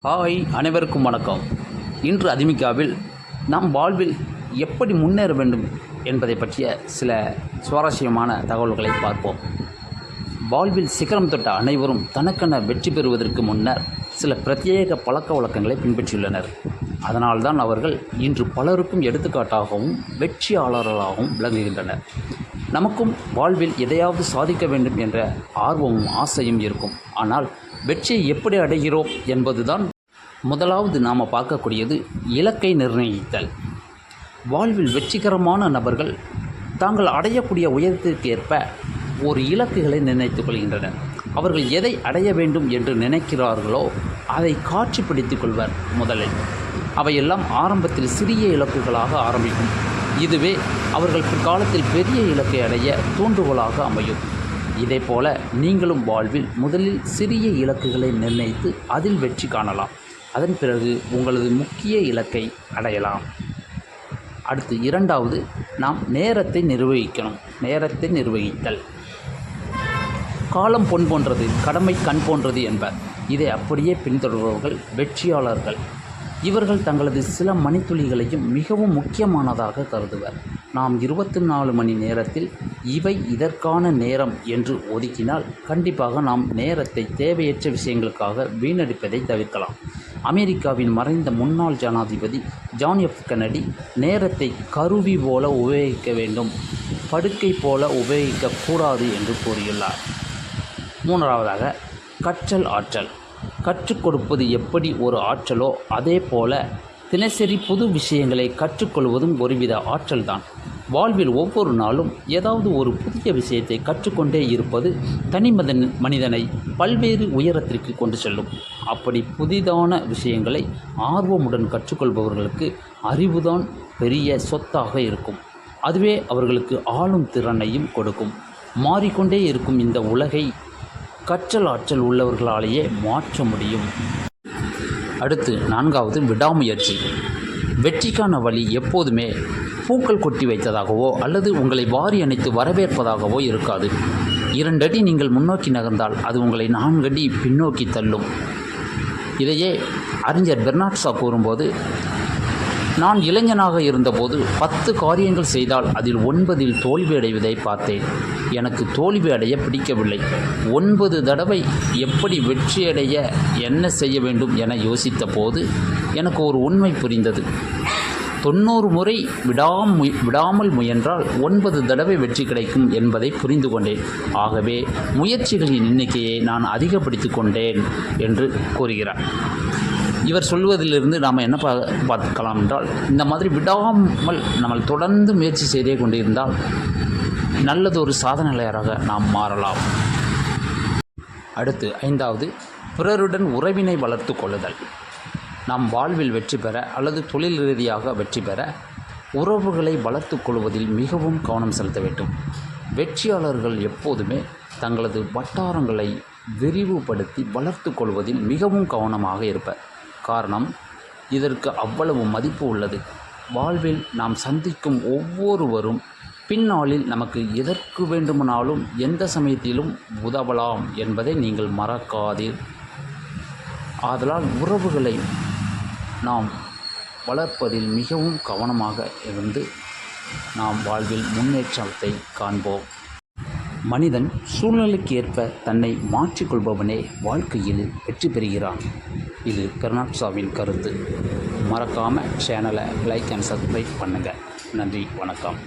Hi, அனைவருக்கும் வணக்கம். இன்று அதிமிகாவில் நாம் வாழ்வில் எப்படி முன்னேற வேண்டும் என்பதை பற்றிய சில சுவாரஸ்யமான தகவல்களை பார்ப்போம். வாழ்வில் சிகரம் தொட்ட அனைவரும் தனக்கென வெற்றி பெறுவதற்கு முன்னர் சில பிரத்யேக பழக்க வழக்கங்களை பின்பற்றியுள்ளனர். அதனால்தான் அவர்கள் இன்று பலருக்கும் எடுத்துக்காட்டாகவும் வெற்றியாளர்களாகவும் விளங்குகின்றனர். நமக்கும் வாழ்வில் எதையாவது சாதிக்க வேண்டும் என்ற ஆர்வமும் ஆசையும் இருக்கும். ஆனால் வெற்றியை எப்படி அடைகிறோம் என்பதுதான் முதலாவது நாம் பார்க்கக்கூடியது இலக்கை நிர்ணயித்தல். வாழ்வில் வெற்றிகரமான நபர்கள் தாங்கள் அடையக்கூடிய உயரத்திற்கு ஏற்ப ஒரு இலக்குகளை நிர்ணயித்துக் கொள்கின்றனர். அவர்கள் எதை அடைய வேண்டும் என்று நினைக்கிறார்களோ அதை காட்சிப்படுத்திக் கொள்வர். முதலில் அவையெல்லாம் ஆரம்பத்தில் சிறிய இலக்குகளாக ஆரம்பிக்கும். இதுவே அவர்கள் பிற்காலத்தில் பெரிய இலக்கை அடைய தூண்டுகோலாக அமையும். இதேபோல நீங்களும் வாழ்வில் முதலில் சிறிய இலக்குகளை நிர்ணயித்து அதில் வெற்றி காணலாம். அதன் பிறகு உங்களது முக்கிய இலக்கை அடையலாம். அடுத்து இரண்டாவது, நாம் நேரத்தை நிர்வகிக்கணும். நேரத்தை நிர்வகித்தல். காலம் பொன் போன்றது, கடமை கண் போன்றது என்பர். இதை அப்படியே பின்தொடர்பவர்கள் வெற்றியாளர்கள். இவர்கள் தங்களது சில மணித்துளிகளையும் மிகவும் முக்கியமானதாக கருதுவர். நாம் 24 மணி நேரத்தில் இவை இதற்கான நேரம் என்று ஒதுக்கினால் கண்டிப்பாக நாம் நேரத்தை தேவையற்ற விஷயங்களுக்காக வீணடிப்பதை தவிர்க்கலாம். அமெரிக்காவின் மறைந்த முன்னாள் ஜனாதிபதி ஜான் எஃப் கென்னடி நேரத்தை கருவி போல உபயோகிக்க வேண்டும், படுக்கை போல உபயோகிக்கக்கூடாது என்று கூறியுள்ளார். மூன்றாவதாக, கற்றல் ஆற்றல். கற்றுக் கொடுப்பது எப்படி ஒரு ஆற்றலோ அதே போல தினசரி புது விஷயங்களை கற்றுக்கொள்வதும் ஒருவித ஆற்றல்தான். வாழ்வில் ஒவ்வொரு நாளும் ஏதாவது ஒரு புதிய விஷயத்தை கற்றுக்கொண்டே இருப்பது மனிதனை பல்வேறு உயரத்திற்கு கொண்டு செல்லும். அப்படி புதிதான விஷயங்களை ஆர்வமுடன் கற்றுக்கொள்பவர்களுக்கு அறிவுதான் பெரிய சொத்தாக இருக்கும். அதுவே அவர்களுக்கு ஆளும் திறனையும் கொடுக்கும். மாறிக்கொண்டே இருக்கும் இந்த உலகை கற்றல் ஆற்றல் உள்ளவர்களாலேயே மாற்ற முடியும். அடுத்து நான்காவது, விடாமுயற்சி. வெற்றிக்கான வழி எப்போதுமே பூக்கள் கொட்டி வைத்ததாகவோ அல்லது உங்களை வாரி அணைத்து வரவேற்பதாகவோ இருக்காது. 2 அடி நீங்கள் முன்னோக்கி நகர்ந்தால் அது உங்களை 4 அடி பின்னோக்கி தள்ளும். இதையே அறிஞர் பெர்னார்ட் ஷா கூறும்போது, நான் இளைஞனாக இருந்தபோது 10 காரியங்கள் செய்தால் அதில் 9இல் தோல்வியடைவதை பார்த்தேன். எனக்கு தோல்வி அடைய பிடிக்கவில்லை. 9 தடவை எப்படி வெற்றியடைய என்ன செய்ய வேண்டும் என யோசித்த போது எனக்கு ஒரு உண்மை புரிந்தது. 90 முறை விடாமல் முயன்றால் 9 தடவை வெற்றி கிடைக்கும் என்பதை புரிந்து கொண்டேன். ஆகவே முயற்சிகளின் எண்ணிக்கையை நான் அதிகப்படுத்தி கொண்டேன் என்று கூறுகிறார். இவர் சொல்வதிலிருந்து நாம் என்ன பார்க்கலாம் என்றால், இந்த மாதிரி விடாமல் நம்ம தொடர்ந்து முயற்சி செய்தே கொண்டிருந்தால் நல்லதொரு சாதனையாளராக நாம் மாறலாம். அடுத்து ஐந்தாவது, பிறருடன் உறவினை வளர்த்து கொள்ளுதல். நாம் வாழ்வில் வெற்றி பெற அல்லது தொழில் ரீதியாக வெற்றி பெற உறவுகளை வளர்த்து கொள்வதில் மிகவும் கவனம் செலுத்த வேண்டும். வெற்றியாளர்கள் எப்போதுமே தங்களது வட்டாரங்களை விரிவுபடுத்தி வளர்த்து கொள்வதில் மிகவும் கவனமாக இருப்பர். காரணம், இதற்கு அவ்வளவு மதிப்பு உள்ளது. வாழ்வில் நாம் சந்திக்கும் ஒவ்வொருவரும் பின்னாளில் நமக்கு எதற்கு வேண்டுமானாலும் எந்த சமயத்திலும் உதவலாம் என்பதை நீங்கள் மறக்காதீர். ஆதலால் உறவுகளை நாம் வளர்ப்பதில் மிகவும் கவனமாக இருந்து நாம் வாழ்வில் முன்னேற்றத்தை காண்போம். மனிதன் சூழ்நிலைக்கு ஏற்ப தன்னை மாற்றிக்கொள்பவனே வாழ்க்கையில் வெற்றி பெறுகிறான். இது பெர்னார்ட் ஷாவின் கருத்து. மறக்காமல் சேனலை லைக் அண்ட் சப்ஸ்கிரைப் பண்ணுங்கள். நன்றி, வணக்கம்.